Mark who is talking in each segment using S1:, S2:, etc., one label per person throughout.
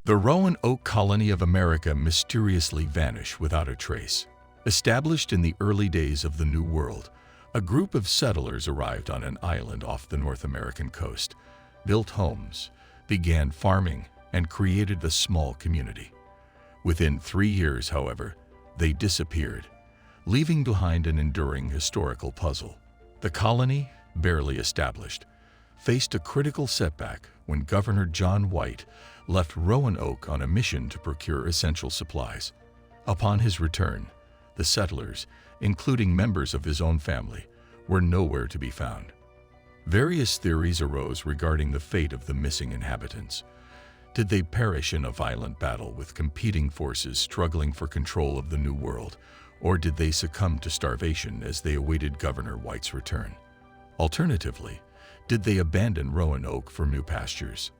S1: The Roanoke Colony of America mysteriously vanished without a trace. Established in the early days of the New World, a group of settlers arrived on an island off the North American coast, built homes, began farming, and created a small community. Within 3 years, however, they disappeared, leaving behind an enduring historical puzzle. The colony, barely established, faced a critical setback when Governor John White left Roanoke on a mission to procure essential supplies. Upon his return, the settlers, including members of his own family, were nowhere to be found. Various theories arose regarding the fate of the missing inhabitants. Did they perish in a violent battle with competing forces struggling for control of the New World, or did they succumb to starvation as they awaited Governor White's return? Alternatively, did they abandon Roanoke for new pastures?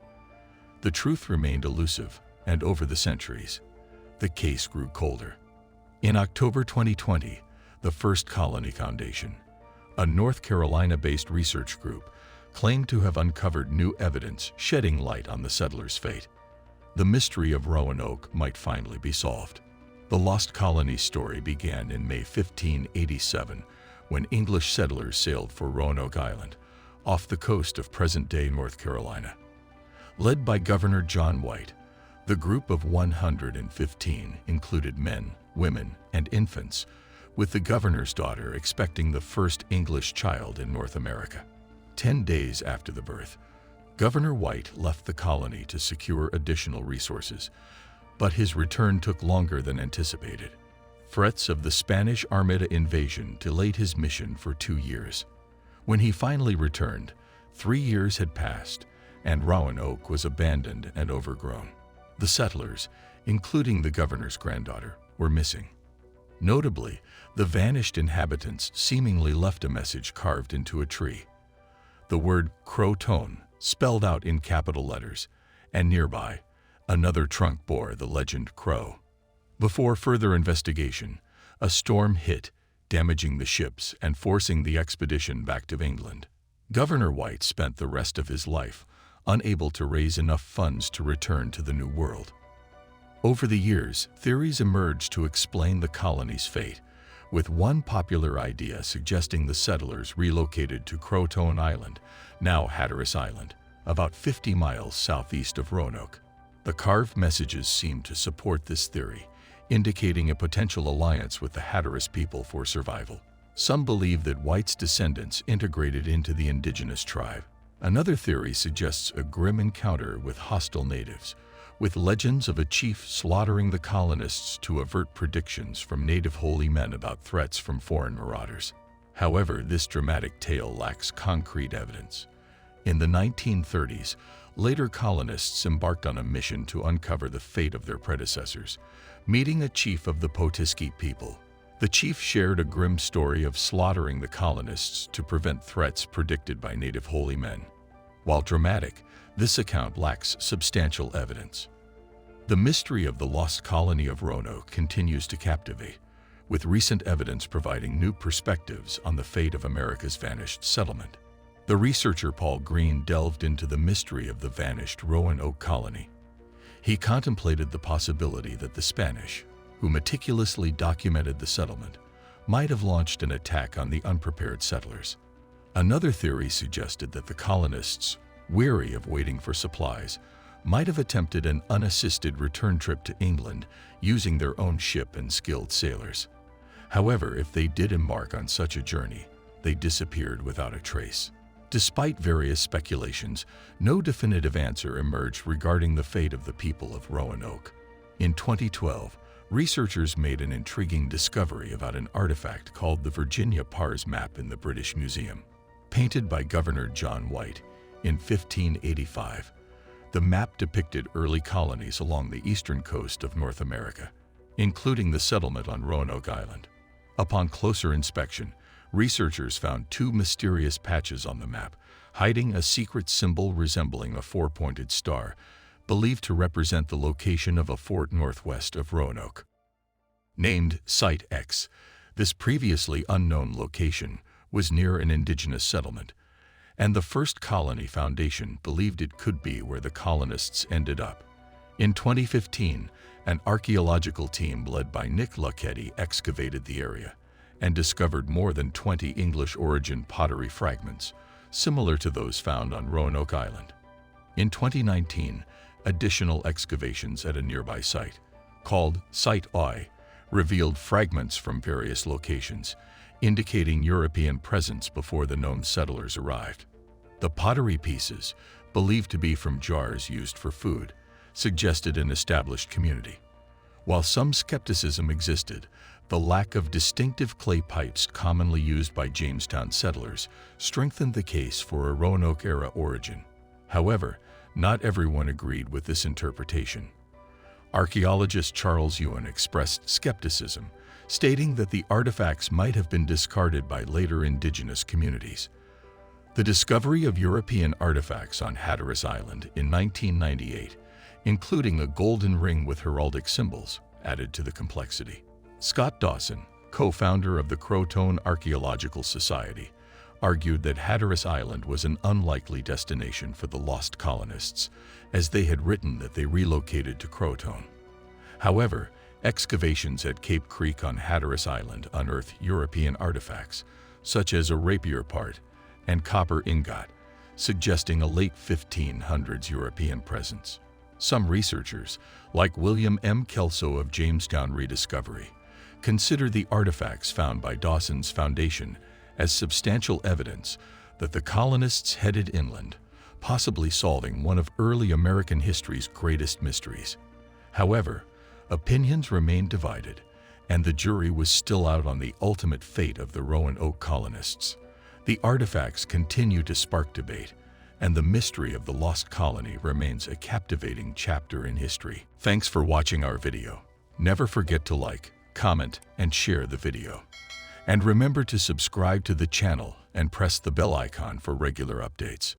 S1: The truth remained elusive, and over the centuries, the case grew colder. In October 2020, the First Colony Foundation, a North Carolina-based research group, claimed to have uncovered new evidence shedding light on the settlers' fate. The mystery of Roanoke might finally be solved. The lost colony story began in May 1587, when English settlers sailed for Roanoke Island, off the coast of present-day North Carolina. Led by Governor John White, the group of 115 included men, women, and infants, with the governor's daughter expecting the first English child in North America. 10 days after the birth, Governor White left the colony to secure additional resources, but his return took longer than anticipated. Threats of the Spanish Armada invasion delayed his mission for 2 years. When he finally returned, 3 years had passed, and Roanoke was abandoned and overgrown. The settlers, including the governor's granddaughter, were missing. Notably, the vanished inhabitants seemingly left a message carved into a tree. The word Croton, spelled out in capital letters, and nearby, another trunk bore the legend Crow. Before further investigation, a storm hit, damaging the ships and forcing the expedition back to England. Governor White spent the rest of his life unable to raise enough funds to return to the New World. Over the years, theories emerged to explain the colony's fate, with one popular idea suggesting the settlers relocated to Croton Island, now Hatteras Island, about 50 miles southeast of Roanoke. The carved messages seemed to support this theory, indicating a potential alliance with the Hatteras people for survival. Some believe that White's descendants integrated into the indigenous tribe. Another theory suggests a grim encounter with hostile natives, with legends of a chief slaughtering the colonists to avert predictions from native holy men about threats from foreign marauders. However, this dramatic tale lacks concrete evidence. In the 1930s, later colonists embarked on a mission to uncover the fate of their predecessors, meeting a chief of the Potiskey people. The chief shared a grim story of slaughtering the colonists to prevent threats predicted by native holy men. While dramatic, this account lacks substantial evidence. The mystery of the lost colony of Roanoke continues to captivate, with recent evidence providing new perspectives on the fate of America's vanished settlement. The researcher Paul Green delved into the mystery of the vanished Roanoke colony. He contemplated the possibility that the Spanish, who meticulously documented the settlement, might have launched an attack on the unprepared settlers. Another theory suggested that the colonists, weary of waiting for supplies, might have attempted an unassisted return trip to England using their own ship and skilled sailors. However, if they did embark on such a journey, they disappeared without a trace. Despite various speculations, no definitive answer emerged regarding the fate of the people of Roanoke. In 2012, researchers made an intriguing discovery about an artifact called the Virginia Pars Map in the British Museum. Painted by Governor John White in 1585, the map depicted early colonies along the eastern coast of North America, including the settlement on Roanoke Island. Upon closer inspection, researchers found 2 mysterious patches on the map, hiding a secret symbol resembling a 4-pointed star, believed to represent the location of a fort northwest of Roanoke. Named Site X, this previously unknown location was near an indigenous settlement, and the First Colony Foundation believed it could be where the colonists ended up. In 2015, an archaeological team led by Nick Lucchetti excavated the area and discovered more than 20 English-origin pottery fragments, similar to those found on Roanoke Island. In 2019, additional excavations at a nearby site, called Site I, revealed fragments from various locations, indicating European presence before the known settlers arrived. The pottery pieces, believed to be from jars used for food, suggested an established community. While some skepticism existed, the lack of distinctive clay pipes commonly used by Jamestown settlers strengthened the case for a Roanoke-era origin. However, not everyone agreed with this interpretation. Archaeologist Charles Ewan expressed skepticism, stating that the artifacts might have been discarded by later indigenous communities. The discovery of European artifacts on Hatteras Island in 1998, including a golden ring with heraldic symbols, added to the complexity. Scott Dawson, co-founder of the Croton Archaeological Society, argued that Hatteras Island was an unlikely destination for the lost colonists, as they had written that they relocated to Croton. However, excavations at Cape Creek on Hatteras Island unearthed European artifacts, such as a rapier part and copper ingot, suggesting a late 1500s European presence. Some researchers, like William M. Kelso of Jamestown Rediscovery, consider the artifacts found by Dawson's foundation as substantial evidence that the colonists headed inland, possibly solving one of early American history's greatest mysteries. However, opinions remained divided, and the jury was still out on the ultimate fate of the Roanoke colonists. The artifacts continue to spark debate, and the mystery of the lost colony remains a captivating chapter in history. Thanks for watching our video. Never forget to like, comment, and share the video. And remember to subscribe to the channel and press the bell icon for regular updates.